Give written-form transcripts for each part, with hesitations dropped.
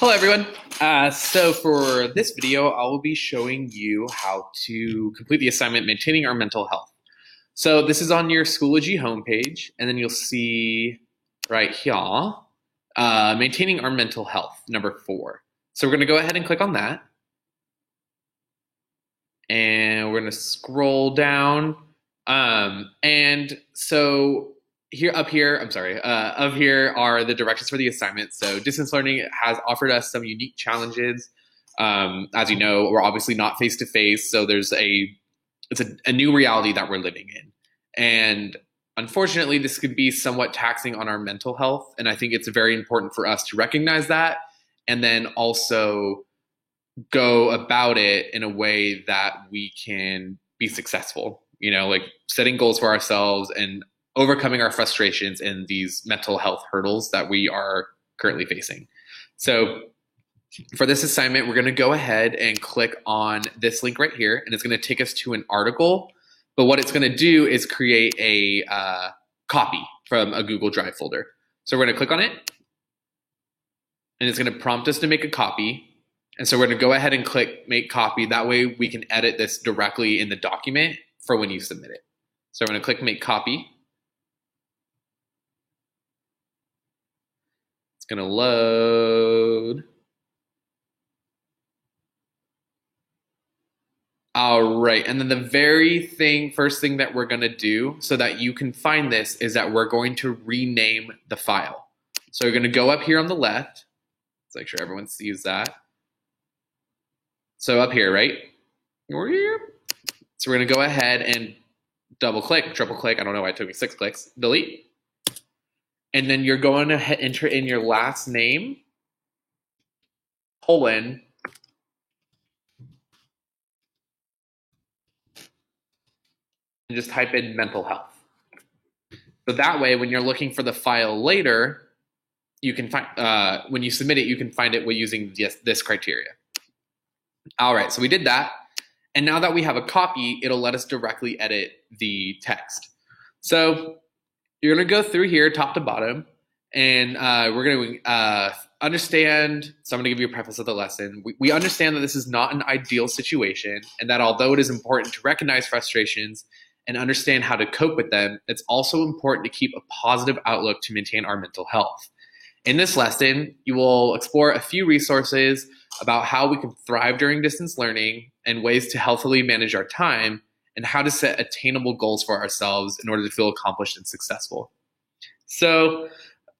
Hello everyone. So for this video, I will be showing you how to complete the assignment Maintaining Our Mental Health. So this is on your Schoology homepage, and then you'll see right here, Maintaining Our Mental Health, number 4. So we're going to go ahead and click on that. And we're going to scroll down. And so up here are the directions for the assignment. So distance learning has offered us some unique challenges. As you know, we're obviously not face-to-face, so it's a new reality that we're living in. And unfortunately, this could be somewhat taxing on our mental health. And I think it's very important for us to recognize that and then also go about it in a way that we can be successful, like setting goals for ourselves and overcoming our frustrations in these mental health hurdles that we are currently facing. So for this assignment, we're going to go ahead and click on this link right here, and it's going to take us to an article. But what it's going to do is create a copy from a Google Drive folder. So we're going to click on it, and it's going to prompt us to make a copy. And so we're going to go ahead and click Make Copy. That way we can edit this directly in the document for when you submit it. So I'm going to click Make Copy. It's going to load. All right, and then the first thing that we're going to do so that you can find this is that we're going to rename the file. So we're going to go up here on the left. Let's make sure everyone sees that. So up here, right? So we're going to go ahead and triple click. I don't know why it took me 6 clicks. Delete. And then you're going to enter in your last name, colon, and just type in mental health. So that way, when you're looking for the file later, you can find, when you submit it, you can find it using this criteria. All right, so we did that. And now that we have a copy, it'll let us directly edit the text. So you're going to go through here, top to bottom, and we're going to understand. So I'm going to give you a preface of the lesson. We understand that this is not an ideal situation, and that although it is important to recognize frustrations and understand how to cope with them, it's also important to keep a positive outlook to maintain our mental health. In this lesson, you will explore a few resources about how we can thrive during distance learning and ways to healthily manage our time, and how to set attainable goals for ourselves in order to feel accomplished and successful. So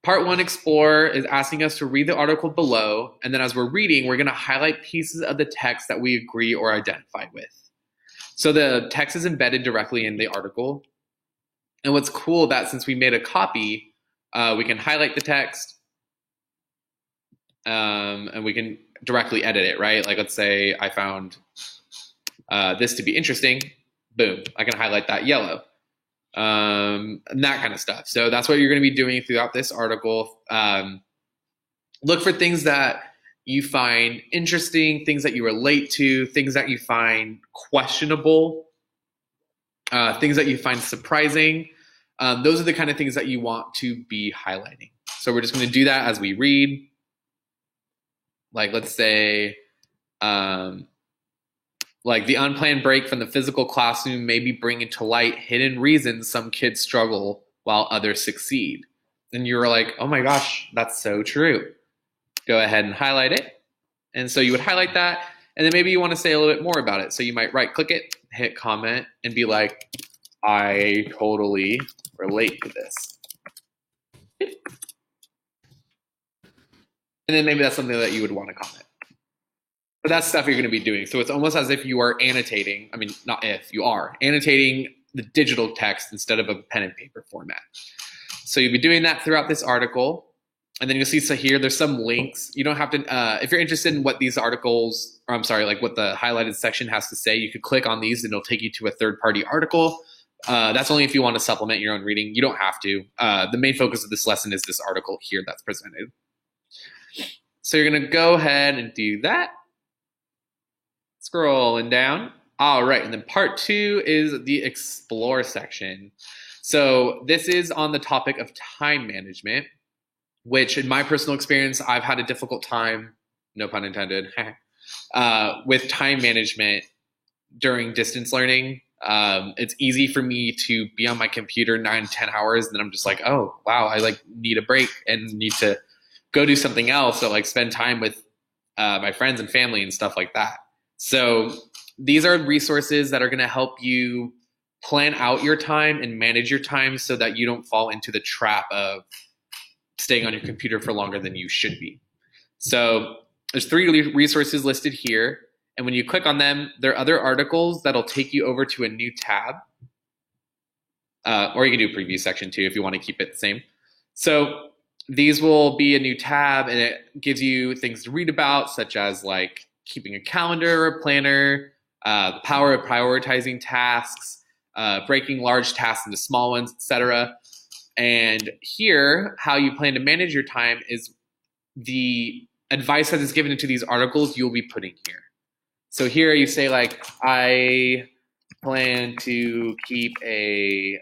part 1, Explore, is asking us to read the article below, and then as we're reading, we're going to highlight pieces of the text that we agree or identify with. So the text is embedded directly in the article, and what's cool that since we made a copy, we can highlight the text, and we can directly edit it, right? Like let's say I found this to be interesting. Boom, I can highlight that yellow, and that kind of stuff. So that's what you're going to be doing throughout this article. Look for things that you find interesting, things that you relate to, things that you find questionable, things that you find surprising. Those are the kind of things that you want to be highlighting. So we're just going to do that as we read. Like let's say, like the unplanned break from the physical classroom may be bringing to light hidden reasons some kids struggle while others succeed. And you're like, oh my gosh, that's so true. Go ahead and highlight it. And so you would highlight that, and then maybe you want to say a little bit more about it. So you might right click it, hit comment, and be like, I totally relate to this. And then maybe that's something that you would want to comment. But that's stuff you're going to be doing. So it's almost as if you are annotating. I mean, not if, you are annotating the digital text instead of a pen and paper format. So you'll be doing that throughout this article. And then you'll see, so here, there's some links. You don't have to, if you're interested in what these articles, or I'm sorry, like what the highlighted section has to say, you could click on these and it'll take you to a third-party article. That's only if you want to supplement your own reading. You don't have to. The main focus of this lesson is this article here that's presented. So you're going to go ahead and do that. Scrolling down. All right, and then part 2 is the Explore section. So this is on the topic of time management, which in my personal experience, I've had a difficult time no pun intended, with time management during distance learning. It's easy for me to be on my computer 9-10 hours, and then I'm just like, oh wow, I like need a break and need to go do something else, or like spend time with my friends and family and stuff like that. So these are resources that are going to help you plan out your time and manage your time so that you don't fall into the trap of staying on your computer for longer than you should be. So there's 3 resources listed here. And when you click on them, there are other articles that'll take you over to a new tab. Or you can do a preview section too if you want to keep it the same. So these will be a new tab, and it gives you things to read about, such as like keeping a calendar or planner, the power of prioritizing tasks, breaking large tasks into small ones, etc. And here, how you plan to manage your time is the advice that is given into these articles you'll be putting here. So here you say like, I plan to keep a,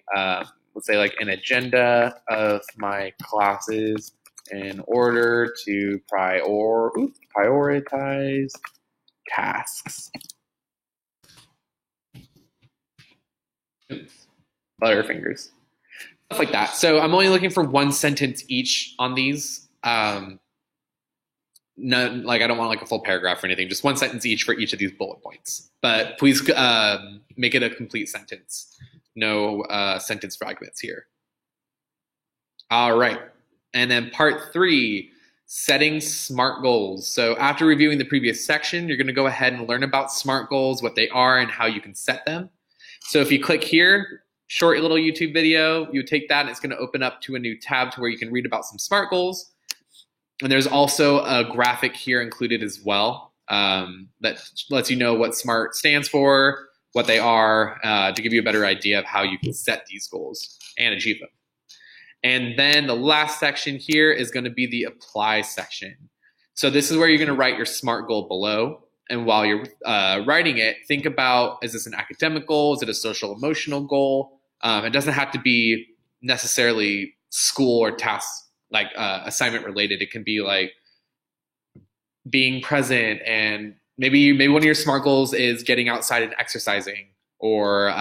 let's say like an agenda of my classes in order to prioritize tasks. Oops. Butterfingers. Stuff like that. So I'm only looking for 1 sentence each on these. No, like I don't want like a full paragraph or anything, just 1 sentence each for each of these bullet points. But please make it a complete sentence. No sentence fragments here. All right. And then part 3, setting SMART goals. So after reviewing the previous section, you're going to go ahead and learn about SMART goals, what they are, and how you can set them. So if you click here, short little YouTube video, you take that and it's going to open up to a new tab to where you can read about some SMART goals. And there's also a graphic here included as well that lets you know what SMART stands for, what they are, to give you a better idea of how you can set these goals and achieve them. And then the last section here is going to be the apply section. So this is where you're going to write your SMART goal below. And while you're writing it, think about, is this an academic goal? Is it a social emotional goal? It doesn't have to be necessarily school or task like assignment related. It can be like being present, and maybe one of your SMART goals is getting outside and exercising, or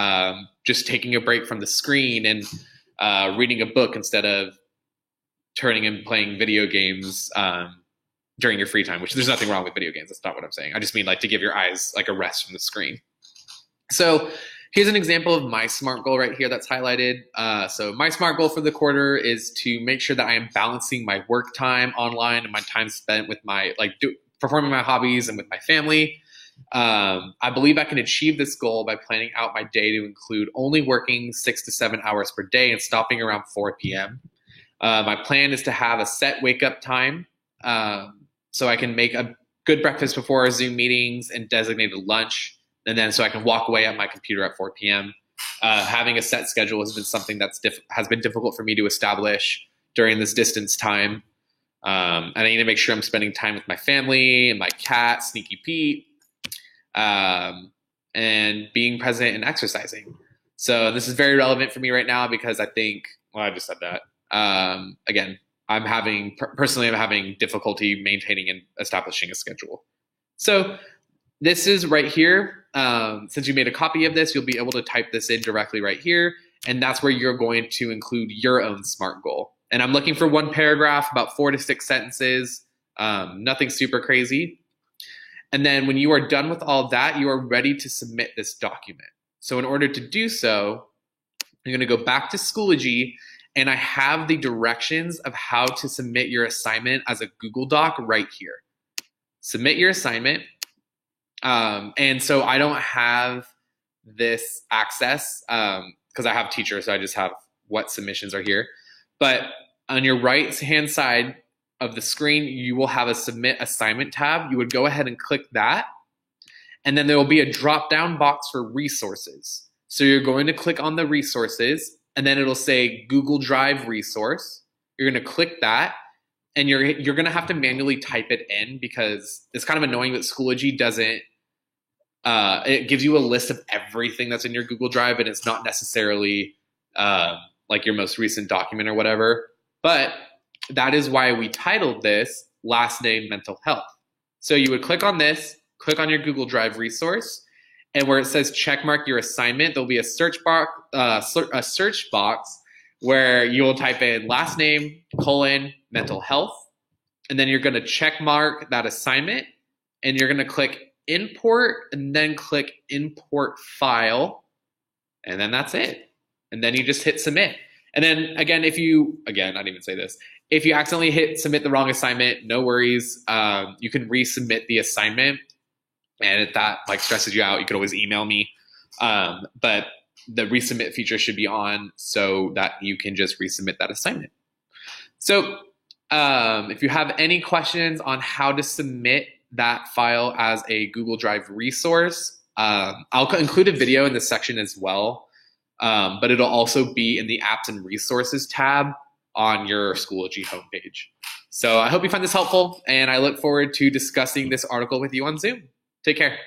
just taking a break from the screen and reading a book instead of turning and playing video games during your free time, which there's nothing wrong with video games. That's not what I'm saying. I just mean like to give your eyes like a rest from the screen. So here's an example of my SMART goal right here that's highlighted. So my SMART goal for the quarter is to make sure that I am balancing my work time online and my time spent with my performing my hobbies and with my family. I believe I can achieve this goal by planning out my day to include only working 6 to 7 hours per day and stopping around 4 p.m. My plan is to have a set wake up time so I can make a good breakfast before our Zoom meetings and designated lunch. And then so I can walk away at my computer at 4 p.m. Having a set schedule has been something that's has been difficult for me to establish during this distance time. And I need to make sure I'm spending time with my family and my cat, Sneaky Pete, and being present and exercising. So this is very relevant for me right now because I think, well, I just said that. Again, I'm having difficulty maintaining and establishing a schedule. So this is right here. Since you made a copy of this, you'll be able to type this in directly right here. And that's where you're going to include your own SMART goal. And I'm looking for 1 paragraph, about 4 to 6 sentences, nothing super crazy. And then when you are done with all of that, you are ready to submit this document. So in order to do so, you're going to go back to Schoology, and I have the directions of how to submit your assignment as a Google Doc right here. Submit your assignment. And so I don't have this access because I have teachers, so I just have what submissions are here. But on your right-hand side of the screen, you will have a Submit Assignment tab. You would go ahead and click that, and then there will be a drop-down box for resources. So you're going to click on the resources, and then it'll say Google Drive resource. You're going to click that, and you're going to have to manually type it in because it's kind of annoying that Schoology doesn't. It gives you a list of everything that's in your Google Drive, and it's not necessarily like your most recent document or whatever. But that is why we titled this Last Name Mental Health. So you would click on this, click on your Google Drive resource, and where it says check mark your assignment, there'll be a search box where you will type in last name, mental health, and then you're going to check mark that assignment, and you're going to click import, and then click import file, and then that's it. And then you just hit submit. And then again, I didn't even say this. If you accidentally hit submit the wrong assignment, no worries. You can resubmit the assignment. And if that stresses you out, you could always email me. But the resubmit feature should be on so that you can just resubmit that assignment. So if you have any questions on how to submit that file as a Google Drive resource, I'll include a video in this section as well. But it'll also be in the apps and resources tab on your Schoology homepage. So I hope you find this helpful, and I look forward to discussing this article with you on Zoom. Take care.